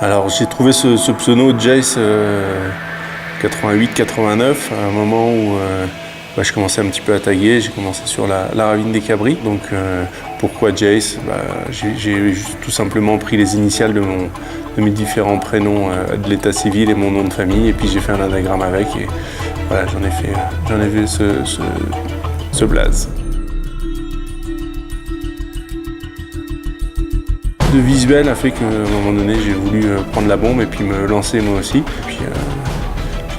Alors j'ai trouvé ce pseudo Jace 88-89 à un moment où je commençais un petit peu à taguer, j'ai commencé sur la ravine des Cabris. Donc pourquoi Jace? J'ai tout simplement pris les initiales de mes différents prénoms de l'état civil et mon nom de famille, et puis j'ai fait un anagramme avec, et voilà, j'en ai fait ce blaze. Le visuel a fait qu'à un moment donné, j'ai voulu prendre la bombe et puis me lancer moi aussi. Et puis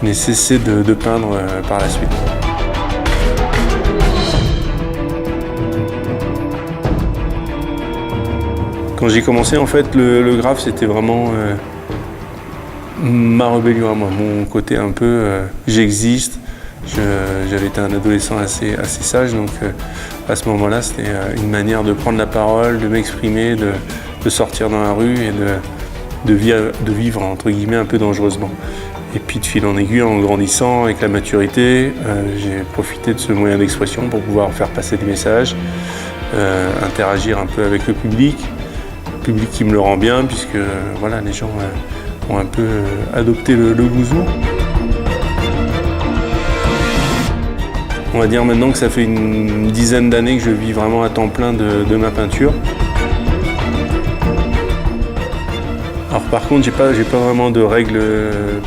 je n'ai cessé de peindre par la suite. Quand j'ai commencé, en fait, le graphe, c'était vraiment ma rébellion à moi, mon côté un peu j'existe. J'avais été un adolescent assez sage, donc à ce moment-là, c'était une manière de prendre la parole, de m'exprimer, de sortir dans la rue et de vivre entre guillemets un peu dangereusement. Et puis de fil en aiguille, en grandissant avec la maturité, j'ai profité de ce moyen d'expression pour pouvoir faire passer des messages, interagir un peu avec le public qui me le rend bien, puisque voilà, les gens ont un peu adopté le gouzou. On va dire maintenant que ça fait une dizaine d'années que je vis vraiment à temps plein de ma peinture. Alors par contre, j'ai pas vraiment de règles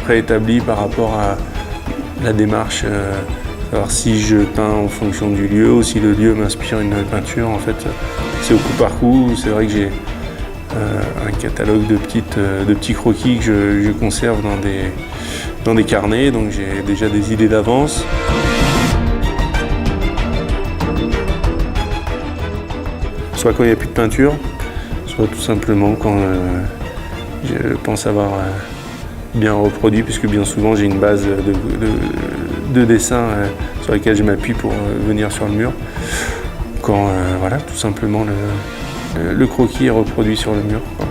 préétablies par rapport à la démarche, savoir si je peins en fonction du lieu ou si le lieu m'inspire une peinture. En fait, c'est au coup par coup. C'est vrai que j'ai un catalogue de petits croquis que je conserve dans des carnets, donc j'ai déjà des idées d'avance. Soit quand il n'y a plus de peinture, soit tout simplement quand je pense avoir bien reproduit, puisque bien souvent j'ai une base de dessin sur laquelle je m'appuie pour venir sur le mur. Quand voilà, tout simplement le croquis est reproduit sur le mur, quoi.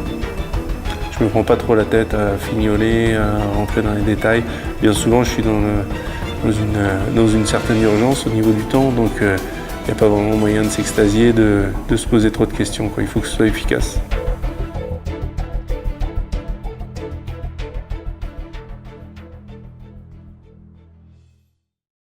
Je me prends pas trop la tête à fignoler, à rentrer dans les détails. Bien souvent je suis dans une certaine urgence au niveau du temps, donc il n'y a pas vraiment moyen de s'extasier, de se poser trop de questions, quoi. Il faut que ce soit efficace.